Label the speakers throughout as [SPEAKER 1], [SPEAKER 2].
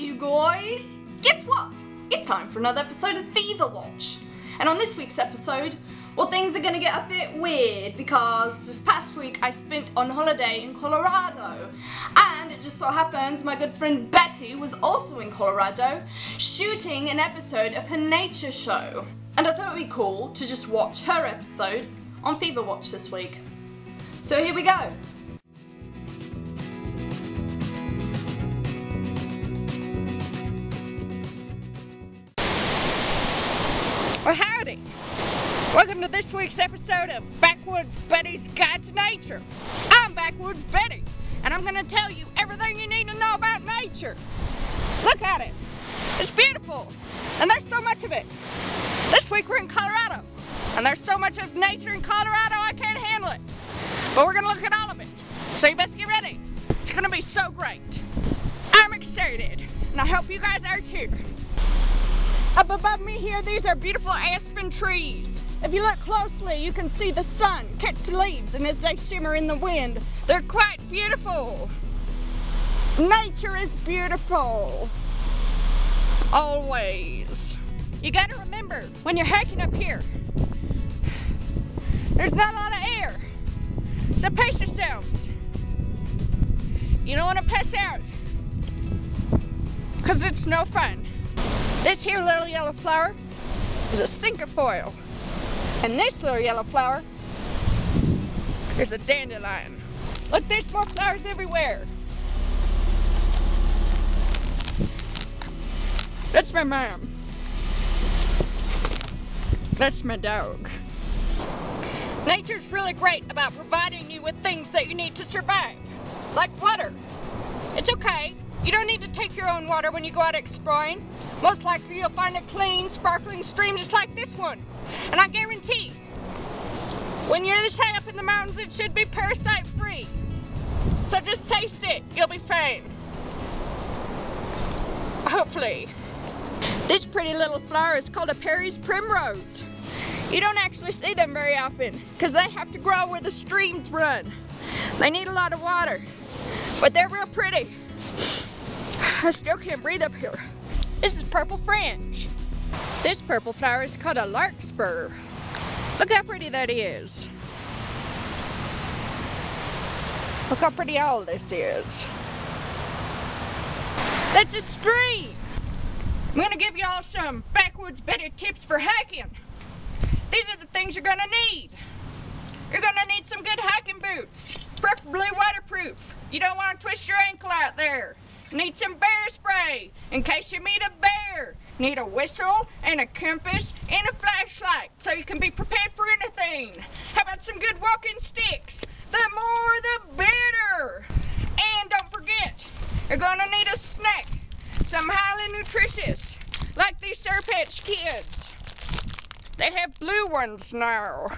[SPEAKER 1] you guys! Guess what? It's time for another episode of Fever Watch. And on this week's episode, well, things are gonna get a bit weird because this past week I spent on holiday in Colorado. And it just so happens my good friend Betty was also in Colorado shooting an episode of her nature show. And I thought it would be cool to just watch her episode on Fever Watch this week. So here we go. Well, howdy! Welcome to this week's episode of Backwoods Betty's Guide to Nature. I'm Backwoods Betty, and I'm going to tell you everything you need to know about nature. Look at it. It's beautiful, and there's so much of it. This week we're in Colorado, and there's so much of nature in Colorado I can't handle it. But we're going to look at all of it, so you best get ready. It's going to be so great. I'm excited, and I hope you guys are too. Up above me here, these are beautiful aspen trees. If you look closely, you can see the sun catch the leaves, and as they shimmer in the wind, they're quite beautiful. Nature is beautiful. Always. You gotta remember, when you're hiking up here, there's not a lot of air. So pace yourselves. You don't want to pass out, because it's no fun. This here little yellow flower is a cinquefoil. And this little yellow flower is a dandelion. Look, there's more flowers everywhere. That's my mom. That's my dog. Nature's really great about providing you with things that you need to survive, like water. It's okay. You don't need to take your own water when you go out exploring. Most likely you'll find a clean, sparkling stream just like this one. And I guarantee, when you're this high up in the mountains, it should be parasite-free. So just taste it. You'll be fine. Hopefully. This pretty little flower is called a Perry's primrose. You don't actually see them very often because they have to grow where the streams run. They need a lot of water, but they're real pretty. I still can't breathe up here. This is purple fringe. This purple flower is called a larkspur. Look how pretty that is. Look how pretty all this is. That's a stream. I'm gonna give you all some Backwoods Betty tips for hiking. These are the things you're gonna need. You're gonna need some good hiking boots, preferably waterproof. You don't want to twist your ankle out there. You need some bear spray in case you meet a bear. You need a whistle and a compass and a flashlight so you can be prepared for anything. How about some good walking sticks? The more the better. And don't forget, you're gonna need a snack, some highly nutritious, like these Sour Patch Kids. They have blue ones now.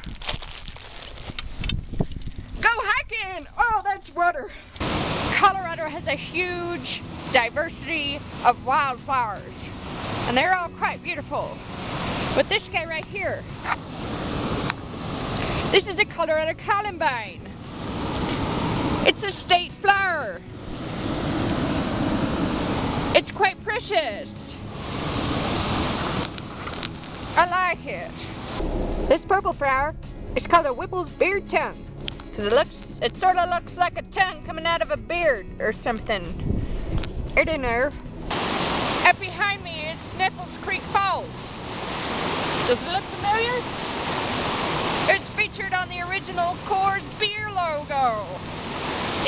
[SPEAKER 1] Go hiking! Oh, that's water. Colorado has a huge diversity of wildflowers, and they're all quite beautiful. But this guy right here, this is a Colorado columbine. It's a state flower. It's quite precious. I like it. This purple flower is called a Whipple's beard tongue. Because it sort of looks like a tongue coming out of a beard or something. I don't know. Up behind me is Sniffles Creek Falls. Does it look familiar? It's featured on the original Coors beer logo.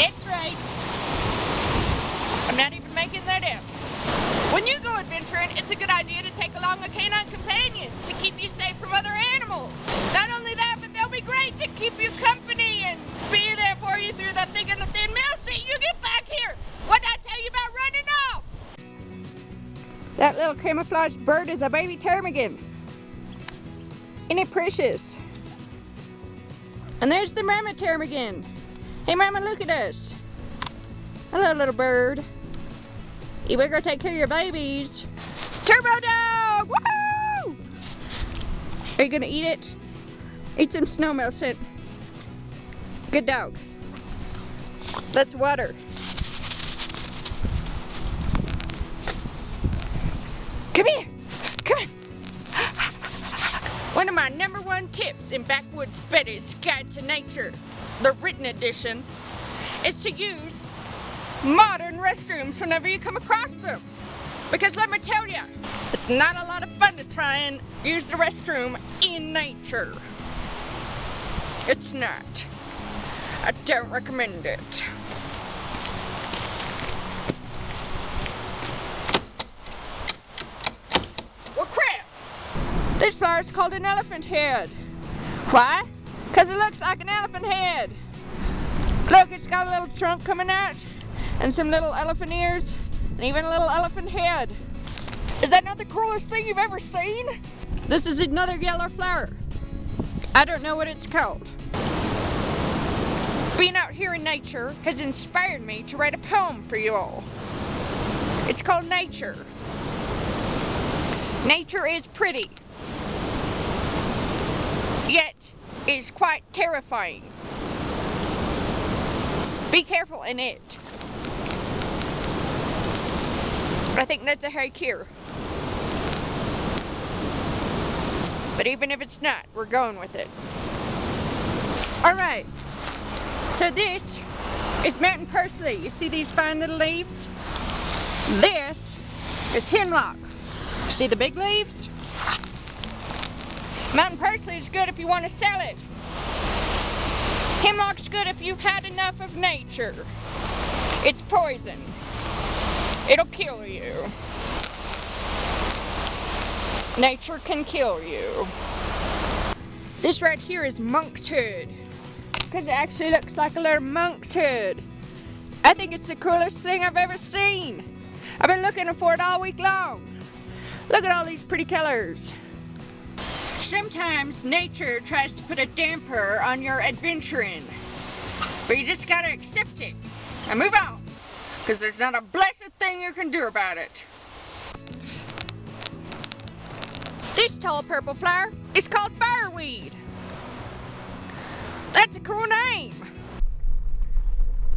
[SPEAKER 1] That's right. I'm not even making that up. When you go adventuring, it's a good idea to take along a canine companion to keep you safe from other animals. Not only that, but they'll be great to keep you company and be there for you through the thick and the thin. Milsey, you get back here! What did I tell you about running off? That little camouflage bird is a baby ptarmigan. Isn't it precious? And there's the mama ptarmigan. Hey mama, look at us. Hello little bird. You better go take care of your babies. Turbo dog! Woohoo! Are you gonna eat it? Eat some snow melon. Good dog. That's water. Come here. Come on. One of my #1 tips in Backwoods Betty's Guide to Nature, the written edition, is to use modern restrooms whenever you come across them. Because let me tell you, it's not a lot of fun to try and use the restroom in nature. It's not. I don't recommend it. Well, crap! This flower is called an elephant head. Why? Because it looks like an elephant head. Look, it's got a little trunk coming out, and some little elephant ears, and even a little elephant head. Is that not the coolest thing you've ever seen? This is another yellow flower. I don't know what it's called. Being out here in nature has inspired me to write a poem for you all. It's called Nature. Nature is pretty, yet is quite terrifying. Be careful in it. I think that's a haiku. But even if it's not, we're going with it. Alright, so this is mountain parsley. You see these fine little leaves? This is hemlock. See the big leaves? Mountain parsley is good if you want to sell it. Hemlock's good if you've had enough of nature. It's poison. It'll kill you. Nature can kill you. This right here is monk's hood, because it actually looks like a little monk's hood. I think it's the coolest thing I've ever seen. I've been looking for it all week long. Look at all these pretty colors. Sometimes nature tries to put a damper on your adventuring, but you just gotta accept it and move on, because there's not a blessed thing you can do about it. This tall purple flower is called fireweed. That's a cool name.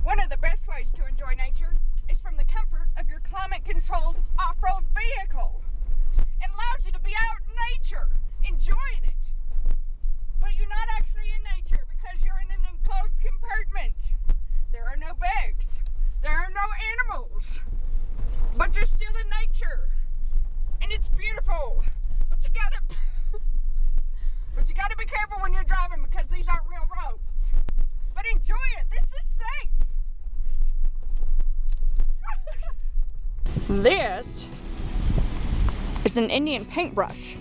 [SPEAKER 1] One of the best ways to enjoy nature is from the comfort of your climate-controlled off-road vehicle. It allows you to be out in nature, enjoying it. But you're not actually in nature because you're in an enclosed compartment. There are no bags. There are no animals. But you're still in nature. And it's beautiful. But you gotta be careful when you're driving, because these aren't real roads. But enjoy it. This is safe. This is an Indian paintbrush.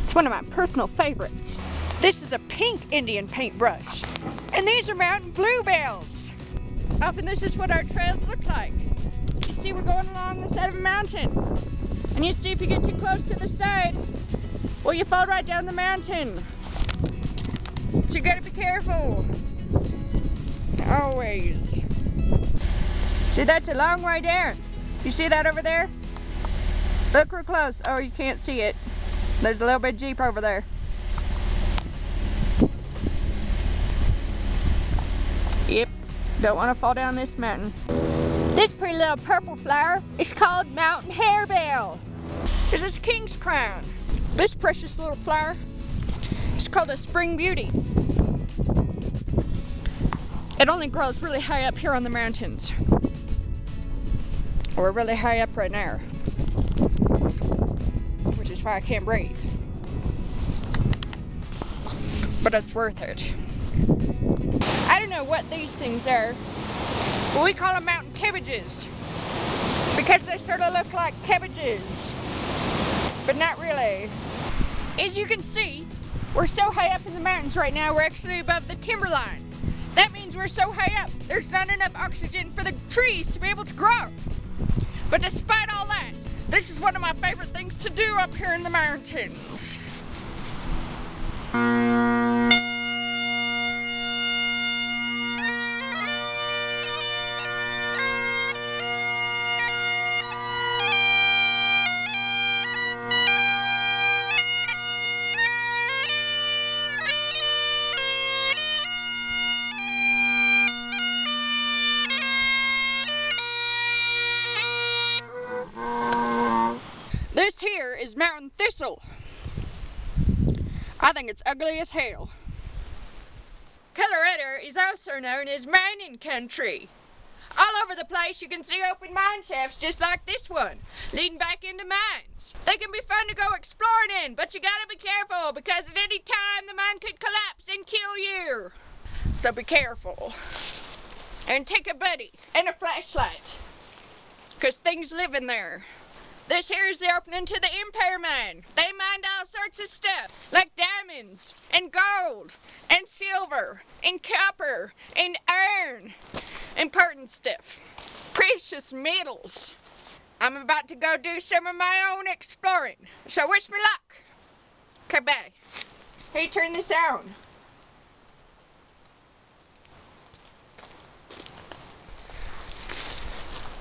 [SPEAKER 1] It's one of my personal favorites. This is a pink Indian paintbrush. And these are mountain bluebells. Often this is what our trails look like. You see, we're going along the side of a mountain. And you see, if you get too close to the side, well, you fall right down the mountain. So you gotta be careful. Always. See, that's a long way down. You see that over there? Look real close. Oh, you can't see it. There's a little bit of Jeep over there. Yep, don't want to fall down this mountain. This pretty little purple flower is called mountain harebell. This is king's crown. This precious little flower is called a spring beauty. It only grows really high up here on the mountains. We're really high up right now, which is why I can't breathe. But it's worth it. I don't know what these things are, but we call them mountain cabbages because they sort of look like cabbages, but not really. As you can see, we're so high up in the mountains right now, we're actually above the timberline. That means we're so high up, there's not enough oxygen for the trees to be able to grow. But despite all that, this is one of my favorite things to do up here in the mountains. This here is mountain thistle. I think it's ugly as hell. Colorado is also known as mining country. All over the place you can see open mine shafts just like this one, leading back into mines. They can be fun to go exploring in, but you gotta be careful because at any time the mine could collapse and kill you. So be careful. And take a buddy and a flashlight, because things live in there. This here is the opening to the Empire mine. They mined all sorts of stuff, like diamonds, and gold, and silver, and copper, and iron. Important stuff. Precious metals. I'm about to go do some of my own exploring, so wish me luck. Okay, bye. Hey, turn this on.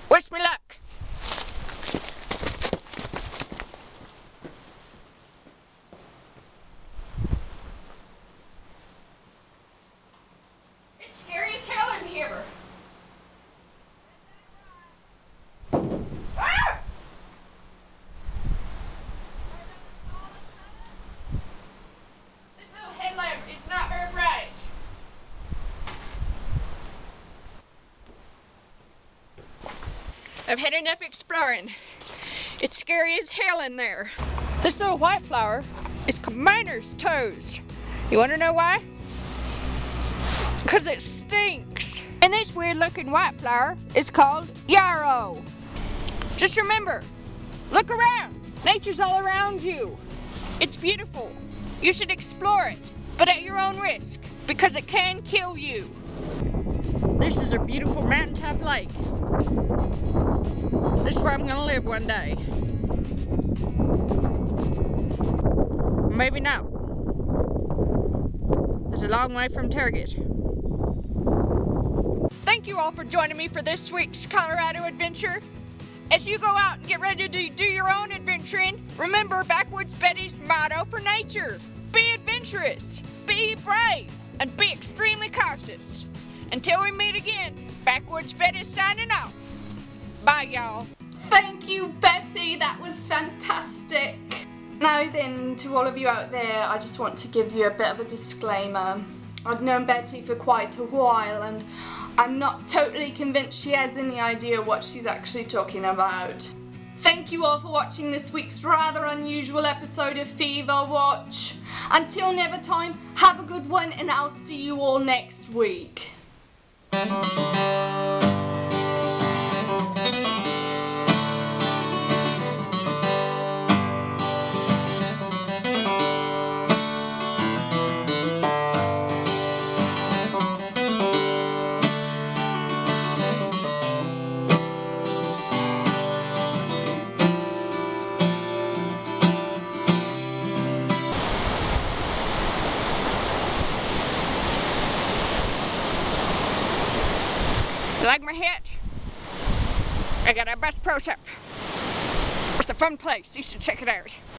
[SPEAKER 1] Wish me luck. It's scary as hell in here. Ah! This little headlamp is not very bright. I've had enough exploring. It's scary as hell in there. This little white flower is called miner's toes. You want to know why? Because it stinks. And this weird looking white flower is called yarrow. Just remember, look around. Nature's all around you. It's beautiful. You should explore it, but at your own risk, because it can kill you. This is a beautiful mountaintop lake. This is where I'm gonna live one day. Maybe not. It's a long way from Target. Thank you all for joining me for this week's Colorado adventure. As you go out and get ready to do your own adventuring, remember Backwoods Betty's motto for nature. Be adventurous, be brave, and be extremely cautious. Until we meet again, Backwoods Betty signing off. Bye, y'all.
[SPEAKER 2] Thank you, Betty. That was fantastic. Now then, to all of you out there, I just want to give you a bit of a disclaimer. I've known Betty for quite a while, and I'm not totally convinced she has any idea what she's actually talking about. Thank you all for watching this week's rather unusual episode of Fever Watch. Until never time, have a good one, and I'll see you all next week.
[SPEAKER 1] You like my hat? I got a best pro shop. It's a fun place. You should check it out.